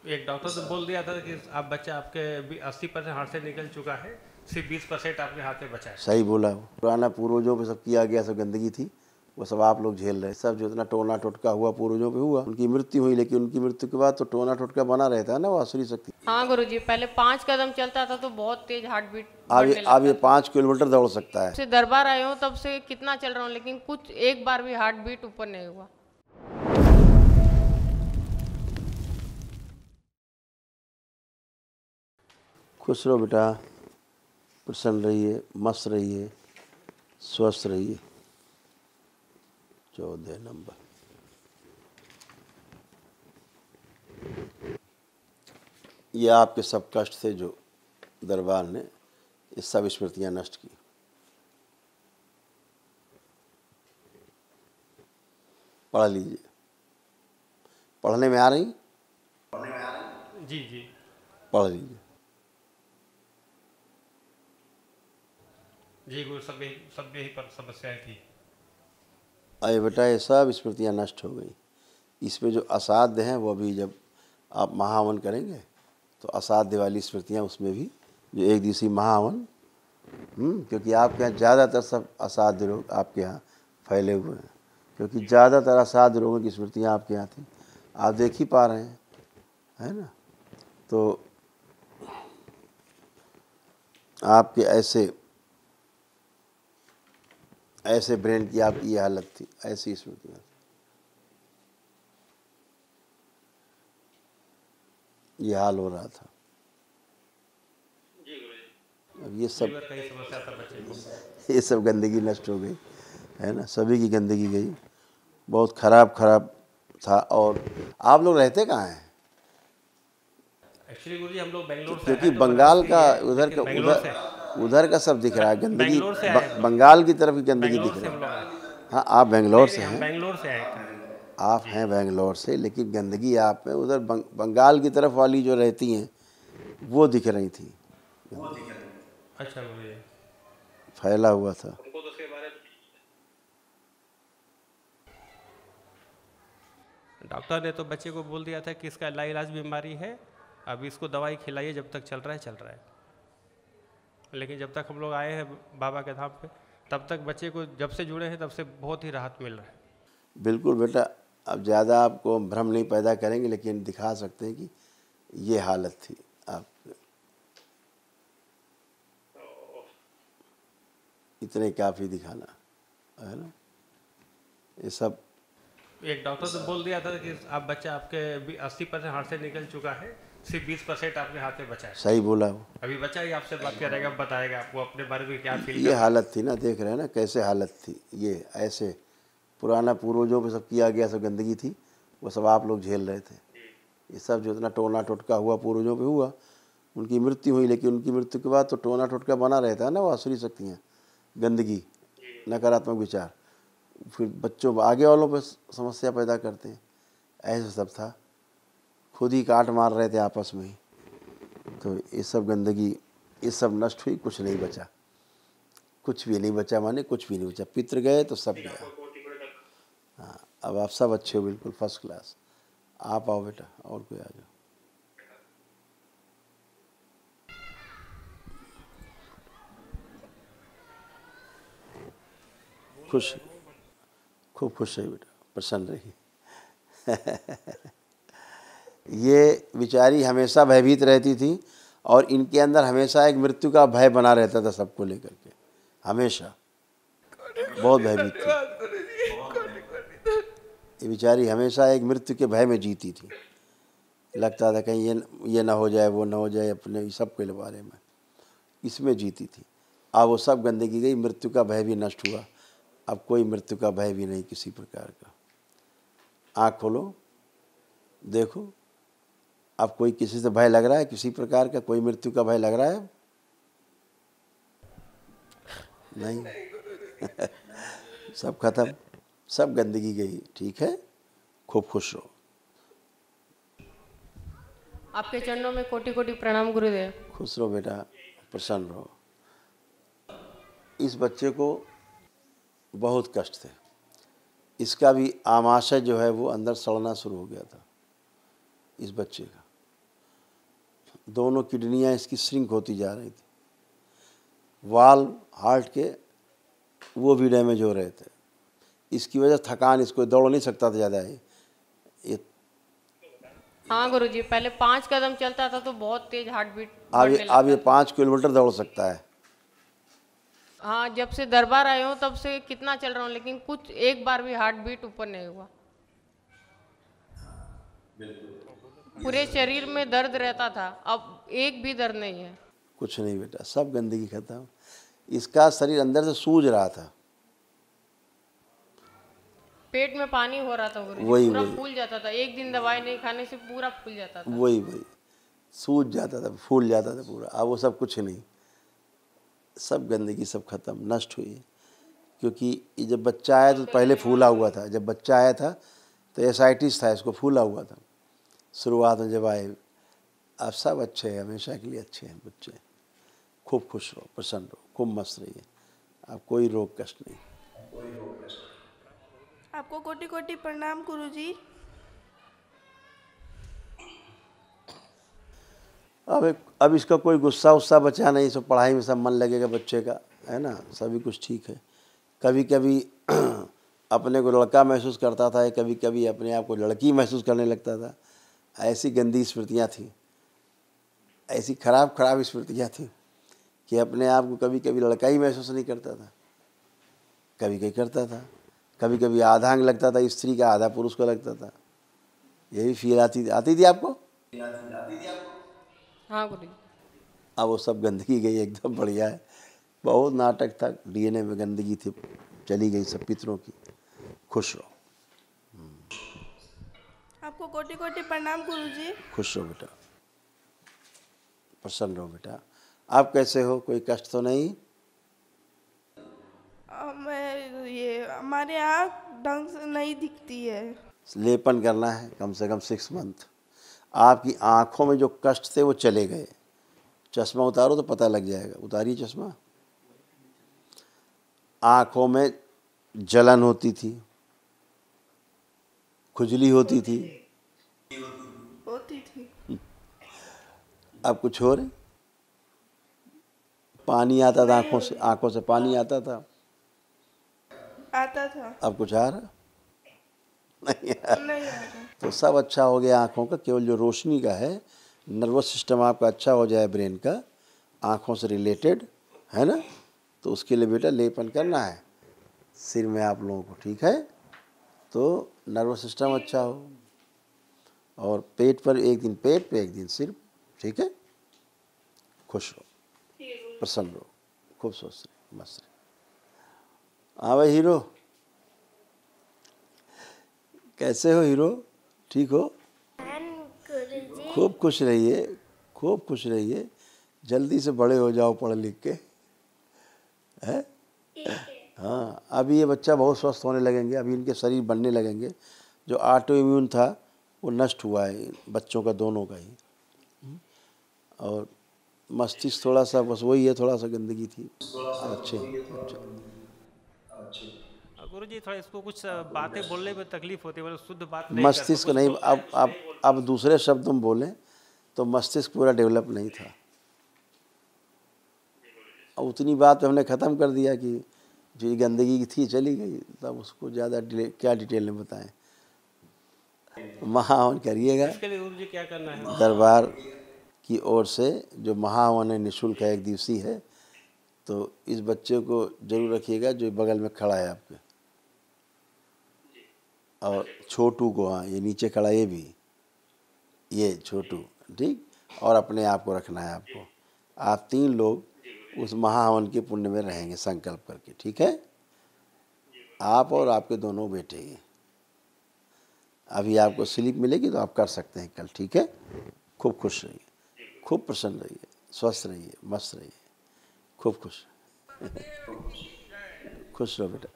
एक डॉक्टर तो बोल दिया था कि आप बच्चा आपके 80% हाथ से निकल चुका है, सिर्फ 20% आपके हाथ में बचा है। सही बोला। वो पुराना पूर्वजों पे सब किया गया, सब गंदगी थी, वो सब आप लोग झेल रहे। सब जो इतना टोना टोटका हुआ पूर्वजों पे हुआ, उनकी मृत्यु हुई, लेकिन उनकी मृत्यु के बाद तो टोना टोटका बना रहता है ना, वो आसुरी शक्ति। हाँ गुरुजी, पहले 5 कदम चलता था तो बहुत तेज हार्ट बीट अब बढ़ने ये लगता था। 5 किलोमीटर दौड़ सकता है। से दरबार आए हो तब से कितना चल रहा हूँ, लेकिन कुछ एक बार भी हार्ट बीट ऊपर नहीं हुआ। खुश रहो बेटा, प्रसन्न रहिए, मस्त रहिए, स्वस्थ रहिए। 14 नंबर। ये आपके सब कष्ट थे जो दरबार ने ये सब स्मृतियां नष्ट की। पढ़ लीजिए। पढ़ने में आ रही? जी जी। पढ़ लीजिए। जी गुरु, सब यही पर समस्याएं थी। अरे बेटा, ये सब स्मृतियां नष्ट हो गई। इसमें जो असाध्य हैं वो भी जब आप महावन करेंगे तो असाध्य वाली स्मृतियां उसमें भी, जो एक दिवसीय महावन, क्योंकि आपके यहाँ ज़्यादातर सब असाध्य रोग आपके यहाँ फैले हुए हैं, क्योंकि ज़्यादातर असाध्य रोगों की स्मृतियाँ आपके यहाँ थी, आप देख ही पा रहे हैं, है ना। तो आपके ऐसे ऐसे ब्रेन की आपकी ये हालत थी, ऐसी स्मृतियाँ। ये हाल हो रहा था। अब ये सब लीवर का ही समस्या था बच्चे को। ये सब गंदगी नष्ट हो गई, है ना, सभी की गंदगी गई। बहुत खराब खराब था। और आप लोग रहते कहाँ हैं? एक्चुअली गुरु जी, हम लोग बेंगलोर से क्योंकि हैं तो बंगाल बनारस का ही है, उधर का लेकिन बेंगलोर से उधर का सब दिख रहा है गंदगी, बेंगलोर से आए हम लोग। बंगाल की तरफ की गंदगी बेंगलोर दिख से रहा हम लोग आए। है। हाँ, आप बेंगलोर नहीं से नहीं, हम हैं, बेंगलोर से आए थे। आप जी। हैं बेंगलोर से, लेकिन गंदगी आप में उधर बंगाल की तरफ वाली जो रहती हैं वो दिख रही थी, अच्छा गुरु जी। फैला हुआ था। हमको तो उसके बारे में डॉक्टर ने तो बच्चे को बोल दिया था कि इसका लाइलाज बीमारी है, अब इसको दवाई खिलाइए, जब तक चल रहा है चल रहा है। लेकिन जब तक हम लोग आए हैं बाबा के धाम पे, तब तक बच्चे को, जब से जुड़े हैं तब से बहुत ही राहत मिल रहा है। बिल्कुल बेटा, अब ज़्यादा आपको भ्रम नहीं पैदा करेंगे, लेकिन दिखा सकते हैं कि ये हालत थी आप, इतने काफ़ी दिखाना, है ना। ये सब एक डॉक्टर तो बोल दिया था कि आप बच्चा आपके 80% हाथ से निकल चुका है, सिर्फ 20% आपके हाथ में बचा है। सही बोला। वो अभी बच्चा ही आपसे बात करेगा, बताएगा आपको अपने बारे में क्या फील ये कर रहा हालत थी ना, देख रहे हैं ना कैसे हालत थी। ये ऐसे पुराना पूर्वजों पे सब किया गया, सब गंदगी थी, वो सब आप लोग झेल रहे थे। ये सब जो इतना टोना टोटका हुआ पूर्वजों पे हुआ, उनकी मृत्यु हुई, लेकिन उनकी मृत्यु के बाद तो टोना टोटका बना रहता है ना, वो आसुरी शक्तियाँ, गंदगी, नकारात्मक विचार, फिर बच्चों आगे वालों पे समस्या पैदा करते हैं। ऐसा सब था, खुद ही काट मार रहे थे आपस में ही। तो ये सब गंदगी, ये सब नष्ट हुई, कुछ नहीं बचा, कुछ भी नहीं बचा, माने कुछ भी नहीं बचा। पितृ गए तो सब गया। हाँ, अब आप सब अच्छे हो, बिल्कुल फर्स्ट क्लास। आप आओ बेटा, और कोई आ जाओ। खुश, खूब खुश रहिए बेटा, प्रसन्न रहिए। ये बेचारी हमेशा भयभीत रहती थी, और इनके अंदर हमेशा एक मृत्यु का भय बना रहता था सबको लेकर के, हमेशा बहुत भयभीत थी। ये बेचारी हमेशा एक मृत्यु के भय में जीती थी। लगता था कहीं ये ना हो जाए, वो ना हो जाए, अपने सब के बारे में इसमें जीती थी। अब वो सब गंदगी गई, मृत्यु का भय भी नष्ट हुआ। अब कोई मृत्यु का भय भी नहीं किसी प्रकार का। आँख खोलो, देखो, अब कोई किसी से भय लग रहा है, किसी प्रकार का कोई मृत्यु का भय लग रहा है? नहीं। सब खत्म, सब गंदगी गई। ठीक है, खूब खुश रहो। आपके चरणों में कोटि कोटि प्रणाम गुरुदेव। खुश रहो बेटा, प्रसन्न रहो। इस बच्चे को बहुत कष्ट थे, इसका भी आमाशय जो है वो अंदर सड़ना शुरू हो गया था, इस बच्चे का। दोनों किडनियाँ इसकी श्रिंक होती जा रही थी, वाल्व हार्ट के वो भी डैमेज हो रहे थे। इसकी वजह से थकान, इसको दौड़ नहीं सकता था ज़्यादा ये। हाँ गुरुजी, पहले 5 कदम चलता था तो बहुत तेज हार्ट बीट अब ये 5 किलोमीटर दौड़ सकता है। हाँ, जब से दरबार आए हूँ तब से कितना चल रहा हूँ, लेकिन कुछ एक बार भी हार्ट बीट ऊपर नहीं हुआ। पूरे शरीर में दर्द रहता था, अब एक भी दर्द नहीं है। कुछ नहीं बेटा, सब गंदगी खत्म। इसका शरीर अंदर से सूज रहा था, पेट में पानी हो रहा था गुरुजी, वही पूरा वही फूल जाता था। एक दिन दवाई नहीं खाने से पूरा फूल जाता था। वही सूज जाता था, फूल जाता था पूरा। अब वो सब कुछ नहीं, सब गंदगी सब खत्म, नष्ट हुई। क्योंकि ये जब बच्चा आया तो पहले फूला हुआ था, जब बच्चा आया था तो एसाइटिस था, इसको फूला हुआ था शुरुआत में जब आए। अब सब अच्छे हैं, हमेशा के लिए अच्छे हैं बच्चे। खूब खुश रहो, प्रसन्न रहो, खूब मस्त रहिए, अब कोई रोग कष्ट नहीं। आपको कोटि कोटि प्रणाम गुरुजी। अब इसका कोई गुस्सा उस्सा बचा नहीं, सब पढ़ाई में सब मन लगेगा बच्चे का, है ना, सभी कुछ ठीक है। कभी कभी अपने को लड़का महसूस करता था, कभी कभी अपने आप को लड़की महसूस करने लगता था। ऐसी गंदी स्मृतियाँ थी, ऐसी खराब खराब स्मृतियाँ थी कि अपने आप को कभी कभी लड़का ही महसूस नहीं करता था, कभी कभी करता था। कभी कभी आधा अंग लगता था स्त्री का, आधा पुरुष को लगता था। यही फील आती थी आपको? हाँ गुरुजी। अब वो सब गंदगी गई, एकदम बढ़िया है। बहुत नाटक था, डीएनए में गंदगी थी, चली गई सब पितरों की। खुश रहो। आपको कोटि कोटि प्रणाम गुरुजी। खुश रहो बेटा, प्रसन्न रहो बेटा। आप कैसे हो, कोई कष्ट तो नहीं? मैं ये हमारे आँख ढंग से नहीं दिखती है। लेपन करना है कम से कम 6 मंथ। आपकी आँखों में जो कष्ट थे वो चले गए। चश्मा उतारो तो पता लग जाएगा, उतारिए चश्मा। आँखों में जलन होती थी, खुजली होती थी, अब कुछ हो रही, पानी आता था आँखों से पानी आता था, अब कुछ आ रहा नहीं आ रहा। तो सब अच्छा हो गया आँखों का। केवल जो रोशनी का है, नर्वस सिस्टम आपका अच्छा हो जाए, ब्रेन का, आँखों से रिलेटेड, है ना, तो उसके लिए बेटा लेपन करना है सिर में आप लोगों को, ठीक है? तो नर्वस सिस्टम अच्छा हो, और पेट पर एक दिन पेट पे, एक दिन सिर, ठीक है? खुश रहो, प्रसन्न रहो, खूब स्वस्थ रहो, मस्त रहो। हाँ भाई हीरो, कैसे हो हीरो, ठीक हो? खूब खुश रहिए, खूब खुश रहिए, जल्दी से बड़े हो जाओ पढ़ लिख के, है? हाँ, अभी ये बच्चा बहुत स्वस्थ होने लगेंगे, अभी इनके शरीर बनने लगेंगे। जो ऑटो इम्यून था वो नष्ट हुआ है बच्चों का, दोनों का ही। और मस्तिष्क थोड़ा सा बस वही है, थोड़ा सा गंदगी थी। अच्छे गुरुजी थोड़ा इसको कुछ बातें बोलने में तकलीफ होती है, मतलब शुद्ध बात नहीं मस्तिष्क नहीं, अब दूसरे शब्द में बोलें तो मस्तिष्क पूरा डेवलप नहीं था। अब उतनी बात हमने ख़त्म कर दिया कि जो ये गंदगी थी चली गई, तब उसको ज़्यादा क्या डिटेल में बताएं। महाहवन करिएगा, इसके लिए गुरुजी क्या करना है? दरबार की ओर से जो महाहवन है, निःशुल्क है, 1 दिवसीय है। तो इस बच्चे को जरूर रखिएगा जो बगल में खड़ा है आपके, और छोटू को, हाँ ये नीचे खड़ा, ये भी, ये छोटू, ठीक? और अपने आप को रखना है आपको। आप 3 लोग उस महाहवन के पुण्य में रहेंगे संकल्प करके, ठीक है? आप और आपके दोनों बेटे। अभी आपको स्लिप मिलेगी तो आप कर सकते हैं कल, ठीक है? खूब खुश रहिए, खूब प्रसन्न रहिए, स्वस्थ रहिए, मस्त रहिए, खूब खुश खुश रहो बेटा।